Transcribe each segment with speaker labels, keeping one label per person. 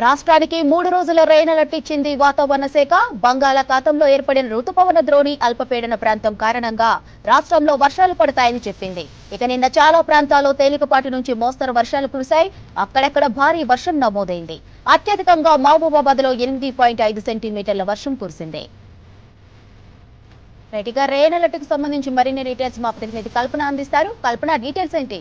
Speaker 1: రాష్ట్రానికి 3 రోజుల rain alert ఇచ్చింది వాతావరణ శాఖ. బంగాళాఖాతంలో ఏర్పడిన రుతుపవన ద్రోణి అల్పపీడన ప్రాంతం కారణంగా రాష్ట్రంలో వర్షాలు పడతాయని చెప్పింది. ఇక నిన్న చాలా ప్రాంతాల్లో తేలికపాటి నుంచి మోస్తరు వర్షాలు కురిశాయి. అక్కడక్కడ భారీ వర్షం నమోదైంది. అత్యధికంగా మహబూబాబాద్ లో 8.5 సెంటీమీటర్ల వర్షం కురిసింది. రైట్గా రెయిన్ అలర్ట్ కు సంబంధించి మరిన్ని డీటెయిల్స్ మా ప్రతినిధి కల్పన అందిస్తారు. కల్పన, డీటెయిల్స్ ఏంటి?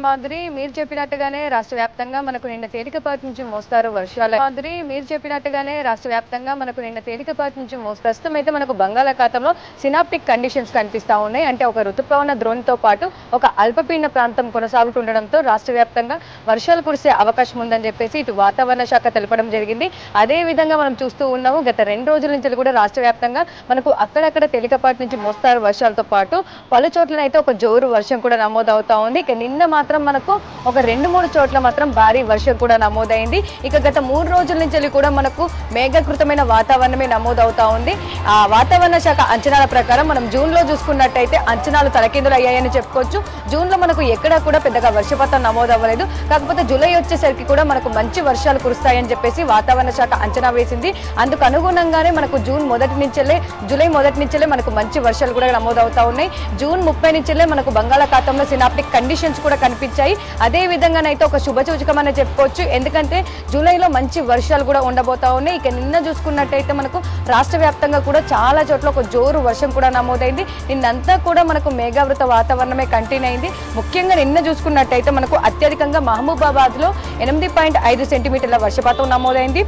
Speaker 2: మాధురి, మీరు చెప్పినట్టుగానే రాష్ట్ర వ్యాప్తంగా మనకు నిన్న తేలికపాటి నుంచి మోస్తారు వర్షాలు. మాధురి, మీరు చెప్పినట్టుగానే రాష్ట్ర వ్యాప్తంగా మనకు నిన్న తేలికపాటి నుంచి ప్రస్తుతం అయితే మనకు బంగాళాఖాతంలో సినాప్టిక్ కండిషన్స్ కనిపిస్తా ఉన్నాయి. అంటే ఒక ఋతుపవన ద్రోణితో పాటు ఒక అల్పపీడన ప్రాంతం కొనసాగుతుండడంతో రాష్ట్ర వ్యాప్తంగా వర్షాలు కురిసే అవకాశం ఉందని చెప్పేసి ఇటు వాతావరణ శాఖ తెలపడం జరిగింది. అదే విధంగా మనం చూస్తూ ఉన్నాము, గత 2 రోజుల నుంచి కూడా రాష్ట్ర వ్యాప్తంగా మనకు అక్కడక్కడ తేలికపాటి నుంచి మోస్తారు వర్షాలతో పాటు పలు చోట్లనైతే ఒక జోరు వర్షం కూడా నమోదవుతా ఉంది. ఇక నిన్న మాత్రం మనకు ఒక 2-3 చోట్ల మాత్రం భారీ వర్షం కూడా నమోదైంది. ఇక గత 3 రోజుల నుంచి కూడా మనకు మేఘకృతమైన వాతావరణమే నమోదవుతా ఉంది. ఆ వాతావరణ శాఖ అంచనాల ప్రకారం మనం జూన్ లో చూసుకున్నట్టయితే అంచనాలు తలకిందులు అయ్యాయని చెప్పుకోవచ్చు. జూన్ లో మనకు ఎక్కడా కూడా పెద్దగా వర్షపాతం నమోదవ్వలేదు. కాకపోతే జూలై వచ్చేసరికి కూడా మనకు మంచి వర్షాలు కురుస్తాయని చెప్పేసి వాతావరణ శాఖ అంచనా వేసింది. అందుకు అనుగుణంగానే మనకు జూలై మొదటి నుంచెలే మనకు మంచి వర్షాలు కూడా నమోదవుతా ఉన్నాయి. జూన్ 30 నుంచెలే మనకు బంగాళాఖాతంలో సినాప్టిక్ కండిషన్స్ కూడా కనిపించాయి. అదే విధంగానైతే ఒక శుభసూచకం అని చెప్పుకోవచ్చు. ఎందుకంటే జూలైలో మంచి వర్షాలు కూడా ఉండబోతా ఉన్నాయి. ఇక నిన్న చూసుకున్నట్టయితే మనకు రాష్ట్ర వ్యాప్తంగా కూడా చాలా చోట్ల ఒక జోరు వర్షం కూడా నమోదైంది. నిన్నంతా కూడా మనకు మేఘావృత వాతావరణమే కంటిన్యూ అయింది. ముఖ్యంగా నిన్న చూసుకున్నట్టయితే మనకు అత్యధికంగా మహబూబాబాద్ లో 8.5 సెంటీమీటర్ల వర్షపాతం నమోదైంది.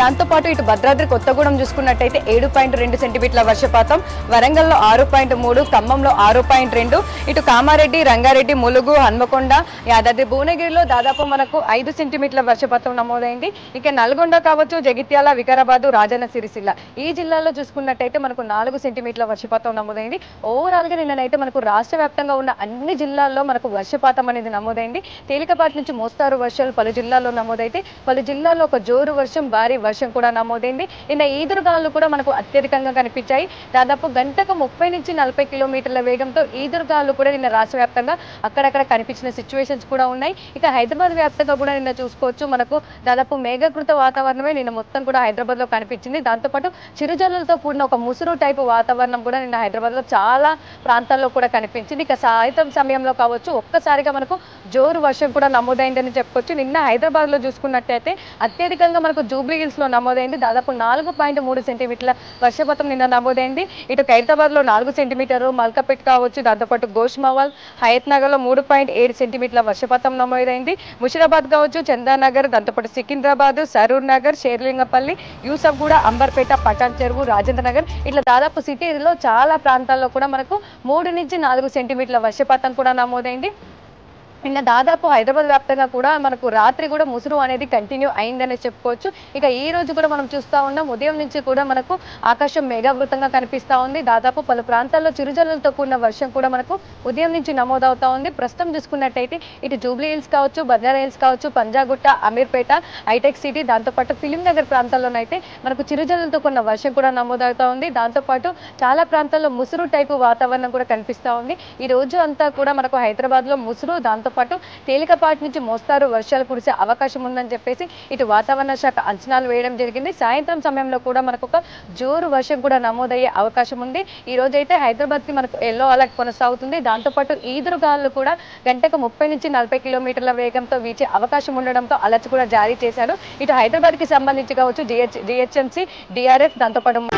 Speaker 2: దాంతోపాటు ఇటు భద్రాద్రి కొత్తగూడెం చూసుకున్నట్టయితే 7.2 సెంటీమీటర్ల వర్షపాతం, వరంగల్లో 6.3, ఖమ్మంలో 6.2, ఇటు కామారెడ్డి, రంగారెడ్డి, ములుగు, హన్మకొండ, యాదాద్రి భువనగిరిలో దాదాపు మనకు 5 సెంటీమీటర్ల వర్షపాతం నమోదైంది. ఇక నల్గొండ కావచ్చు, జగిత్యాల, వికారాబాద్, రాజన్న సిరిసిల్ల ఈ జిల్లాల్లో చూసుకున్నట్టయితే మనకు 4 సెంటీమీటర్ల వర్షపాతం నమోదైంది. ఓవరాల్ గా నిన్ననైతే మనకు రాష్ట్ర వ్యాప్తంగా ఉన్న అన్ని జిల్లాల్లో మనకు వర్షపాతం అనేది నమోదైంది. తేలికపాటి నుంచి మోస్తారు వర్షాలు పలు జిల్లాల్లో నమోదైతే పలు జిల్లాల్లో ఒక జోరు వర్షం, భారీ వర్షం కూడా నమోదైంది. నిన్న ఈదురుగాలు కూడా మనకు అత్యధికంగా కనిపించాయి. దాదాపు గంటకు 30 నుంచి 40 కిలోమీటర్ల వేగంతో ఈదురుగాలు కూడా నిన్న రాష్ట్ర వ్యాప్తంగా అక్కడక్కడ కనిపించిన సిచ్యువేషన్స్ కూడా ఉన్నాయి. ఇక హైదరాబాద్ వ్యాప్తంగా కూడా నిన్న చూసుకోవచ్చు, మనకు దాదాపు మేఘకృత వాతావరణమే నిన్న మొత్తం కూడా హైదరాబాద్ లో కనిపించింది. దాంతోపాటు చిరుజల్లులతో కూడిన ఒక ముసురు టైపు వాతావరణం కూడా నిన్న హైదరాబాద్ లో చాలా ప్రాంతాల్లో కూడా కనిపించింది. ఇక సాయంత్రం సమయంలో కావచ్చు ఒక్కసారిగా మనకు జోరు వర్షం కూడా నమోదైందని చెప్పుకోవచ్చు. నిన్న హైదరాబాద్ లో చూసుకున్నట్టయితే అత్యధికంగా మనకు జూబ్లీ హిల్స్ లో నమోదైంది. దాదాపు 4.3 సెంటీమీటర్ల వర్షపాతం నిన్న నమోదైంది. ఇటు ఖైరతాబాద్ లో 4 సెంటీమీటర్లు, మల్కపేట్ కావచ్చు, దాంతోపాటు గోష్మావాల్, హయత్ నగర్ లో 3.7 సెంటీమీటర్ల వర్షపాతం నమోదైంది. ముషిరాబాద్ కావచ్చు, చందానగర్, దాంతోపాటు సికింద్రాబాద్, సరూర్ నగర్, షేర్లింగపల్లి, యూసఫ్గూడ, అంబర్పేట, పటాన్ చెరువు, రాజేంద్ర నగర్ ఇట్లా దాదాపు సిటీలో చాలా ప్రాంతాల్లో కూడా మనకు 3 నుంచి 4 సెంటీమీటర్ల వర్షపాతం కూడా నమోదైంది. నిన్న దాదాపు హైదరాబాద్ వ్యాప్తంగా కూడా మనకు రాత్రి కూడా ముసురు అనేది కంటిన్యూ అయిందని చెప్పుకోవచ్చు. ఇక ఈ రోజు కూడా మనం చూస్తూ ఉన్నాం, ఉదయం నుంచి కూడా మనకు ఆకాశం మేఘావృతంగా కనిపిస్తూ ఉంది. దాదాపు పలు ప్రాంతాల్లో చిరుజల్లులతో కూడిన వర్షం కూడా మనకు ఉదయం నుంచి నమోదవుతా ఉంది. ప్రస్తుతం చూసుకున్నట్టయితే ఇటు జూబ్లీ హిల్స్ కావచ్చు, బంజారా హిల్స్ కావచ్చు, పంజాగుట్ట, అమీర్పేట, హైటెక్ సిటీ, దాంతోపాటు ఫిలిం నగర్ ప్రాంతాల్లోనైతే మనకు చిరుజల్లులతో కూడిన వర్షం కూడా నమోదవుతా ఉంది. దాంతోపాటు చాలా ప్రాంతాల్లో ముసురు టైపు వాతావరణం కూడా కనిపిస్తూ ఉంది. ఈ రోజు అంతా కూడా మనకు హైదరాబాద్ లో ముసురు, దాంతో పాటు తేలికపాటి నుంచి మోస్తారు వర్షాలు కురిసే అవకాశం ఉందని చెప్పేసి ఇటు వాతావరణ శాఖ అంచనాలు వేయడం జరిగింది. సాయంత్రం సమయంలో కూడా మనకు ఒక జోరు వర్షం కూడా నమోదయ్యే అవకాశం ఉంది. ఈ రోజైతే హైదరాబాద్ కి మనకు ఎల్లో అలర్ట్ కొనసాగుతుంది. దాంతోపాటు ఈదురుగాలు కూడా గంటకు 30 నుంచి 40 కిలోమీటర్ల వేగంతో వీచే అవకాశం ఉండడంతో అలర్ట్ కూడా జారీ చేశారు. ఇటు హైదరాబాద్ కి సంబంధించి కావచ్చు, జిహెచ్ఎంసీ, డిఆర్ఎఫ్, దాంతోపాటు